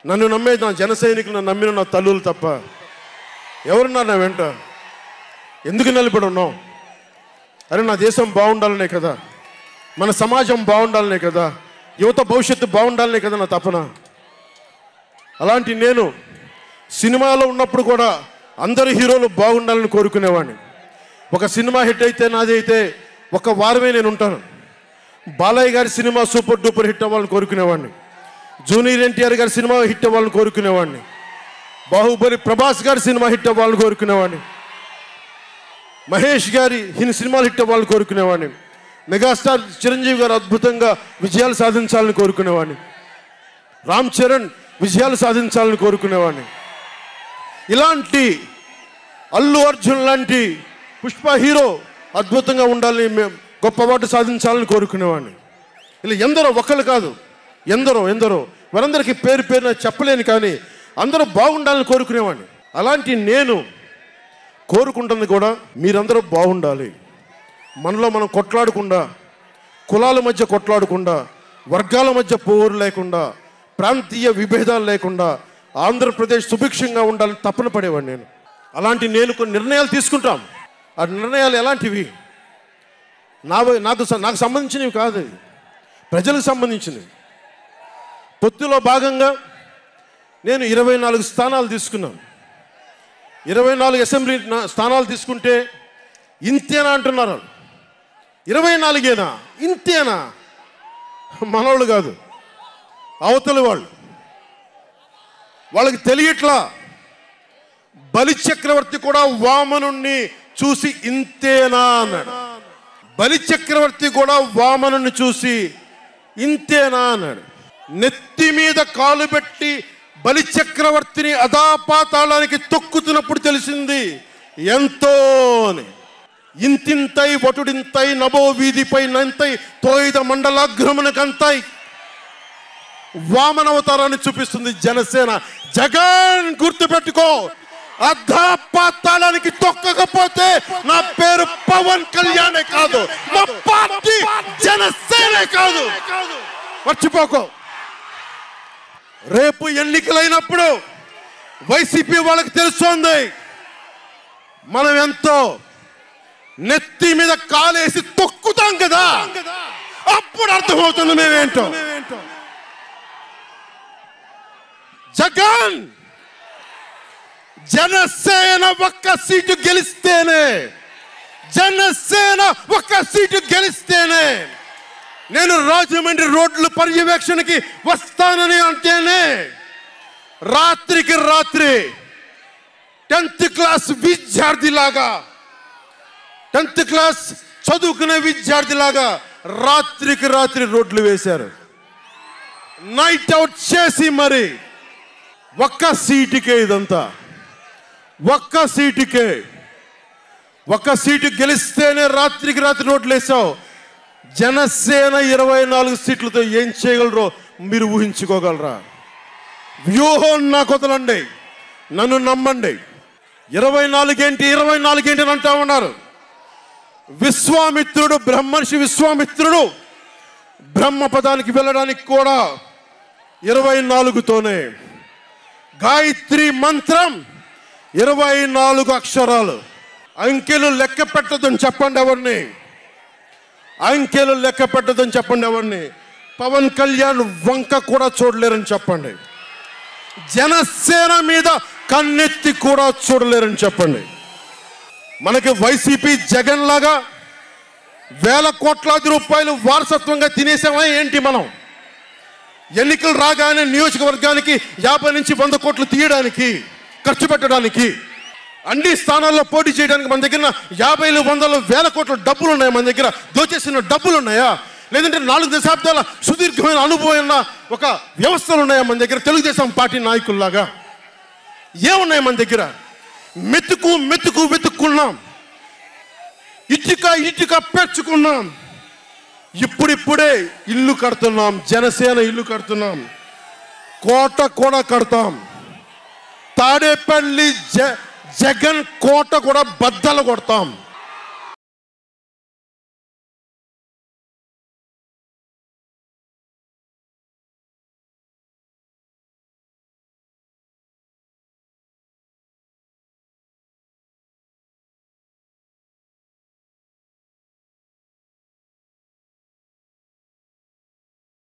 నన్ను నమ్మే నా జన సైనికులు, నమ్మిన నా తల్లులు తప్ప ఎవరున్నారు నా వెంట? ఎందుకు నిలబడి ఉన్నాం? అరే నా దేశం బాగుండాలనే కదా, మన సమాజం బాగుండాలనే కదా, యువత భవిష్యత్తు బాగుండాలనే కదా నా తపన. అలాంటి నేను సినిమాలో ఉన్నప్పుడు కూడా అందరు హీరోలు బాగుండాలని కోరుకునేవాడిని. ఒక సినిమా హిట్ అయితే నాది అయితే ఒక వారమే నేను ఉంటాను. బాలయ్య గారి సినిమా సూపర్ డూపర్ హిట్ అవ్వాలని కోరుకునేవాడిని. జూనియర్ ఎన్టీఆర్ గారి సినిమా హిట్ అవ్వాలని కోరుకునేవాడిని. బాహుబలి ప్రభాస్ గారి సినిమా హిట్ అవ్వాలని కోరుకునేవాడిని. మహేష్ గారి సినిమాలు హిట్ అవ్వాలని కోరుకునేవాడిని. మెగాస్టార్ చిరంజీవి గారు అద్భుతంగా విజయాలు సాధించాలని కోరుకునేవాడిని. రామ్ చరణ్ విజయాలు సాధించాలని కోరుకునేవాడిని. ఇలాంటి అల్లు అర్జున్ లాంటి పుష్ప హీరో అద్భుతంగా ఉండాలని, గొప్ప అవార్డు సాధించాలని కోరుకునేవాడిని. ఇలా ఎందరో, ఒకళ్ళు కాదు, ఎందరో వారందరికీ పేరు పేరున చెప్పలేను, కానీ అందరూ బాగుండాలని కోరుకునేవాడిని. అలాంటి నేను కోరుకుంటుంది కూడా మీరందరూ బాగుండాలి. మనలో మనం కొట్లాడకుండా, కులాల మధ్య కొట్లాడకుండా, వర్గాల మధ్య పోరు లేకుండా, ప్రాంతీయ విభేదాలు లేకుండా ఆంధ్రప్రదేశ్ సుభిక్షంగా ఉండాలని తపన పడేవాడిని నేను. అలాంటి నేను కొన్ని నిర్ణయాలు తీసుకుంటాం. ఆ నిర్ణయాలు ఎలాంటివి? నాకు సంబంధించినవి కాదు, ప్రజలకు సంబంధించినవి. పొత్తులో భాగంగా నేను 24 స్థానాలు తీసుకున్నాను. 24 అసెంబ్లీ స్థానాలు తీసుకుంటే ఇంతేనా అంటున్నారు. 24ఏనా? ఇంతేనా? మనోళ్ళు కాదు, అవతలి వాళ్ళకి తెలియట్లా. బలి చక్రవర్తి కూడా వామనుణ్ణి చూసి ఇంతేనా అన్నాడు. బలి చక్రవర్తి కూడా వామనుణ్ణి చూసి ఇంతేనా అన్నాడు. నెత్తి మీద కాలు పెట్టి బలి చక్రవర్తిని అధాపాతాళానికి తొక్కుతున్నప్పుడు తెలిసింది ఎంతో అని. ఇంతింతై వటుడింతై నభో వీధిపై నంతై తోయిద మండలాగ్రమునకంతై వామనవతారాన్ని చూపిస్తుంది జనసేన. జగన్ గుర్తుపెట్టుకో, అధాపాతాళానికి తొక్కకపోతే నా పేరు పవన్ కళ్యాణే కాదు, మా పార్టీ జనసేనే కాదు, మర్చిపోకో. రేపు ఎన్నికలైనప్పుడు వైసీపీ వాళ్ళకి తెలుస్తోంది మనం ఎంతో. నెత్తి మీద కాలేసి తొక్కుతాం కదా, అప్పుడు అర్థమవుతుంది మేమేంటో. జగన్ జనసేన ఒక్క సీటు గెలిస్తేనే, జనసేన ఒక్క సీటు గెలిస్తేనే నేను రాజమండ్రి రోడ్ల పర్యవేక్షణకి వస్తానని అంటేనే రాత్రికి రాత్రి 10th క్లాస్ విద్యార్థిలాగా, 10th క్లాస్ చదువుకునే విద్యార్థిలాగా రాత్రికి రాత్రి రోడ్లు వేశారు. నైట్ అవుట్ చేసి మరి ఒక్క సీటుకే ఇదంతా, ఒక్క సీటుకే. ఒక్క సీటు గెలిస్తేనే రాత్రికి రాత్రి రోడ్లు వేసావు. జనసేన 24 సీట్లతో ఏం చేయగలరో మీరు ఊహించుకోగలరా? వ్యూహం నాకు వదలండి, నన్ను నమ్మండి. 24 ఏంటి అని అంటా ఉన్నారు. విశ్వామిత్రుడు, బ్రహ్మర్షి విశ్వామిత్రుడు బ్రహ్మపదానికి వెళ్ళడానికి కూడా 24తోనే. గాయత్రి మంత్రం 24 అక్షరాలు. అంకెలు లెక్క పెట్టదని చెప్పండి ఎవరిని, అంకెలు లెక్క పెట్టదని చెప్పండి ఎవరిని. పవన్ కళ్యాణ్ వంక కూడా చూడలేరని చెప్పండి. జనసేన మీద కన్నెత్తి కూడా చూడలేరని చెప్పండి. మనకి వైసీపీ జగన్ లాగా వేల కోట్లాది రూపాయలు వారసత్వంగా తినేసామా ఏంటి? మనం ఎన్నికలు రాగానే నియోజకవర్గానికి 50 నుంచి 100 కోట్లు తీయడానికి, ఖర్చు పెట్టడానికి, అన్ని స్థానాల్లో పోటీ చేయడానికి మన దగ్గర 50లు 100లు వేల కోట్ల డబ్బులు ఉన్నాయా? మన దగ్గర దోచేసిన డబ్బులు ఉన్నాయా? లేదంటే 4 దశాబ్దాల సుదీర్ఘమైన అనుభవం ఒక వ్యవస్థలు ఉన్నాయా మన దగ్గర? తెలుగుదేశం పార్టీ నాయకుల్లాగా ఏమున్నాయి మన దగ్గర? వెతుక్కున్నాం, ఇటుక పెంచుకున్నాం. ఇప్పుడిప్పుడే ఇల్లు కడుతున్నాం, జనసేన ఇల్లు కడుతున్నాం, కోట కూడా కడతాం. తాడేపల్లి జగన్ కోట కూడా బద్దలు కొడతాం.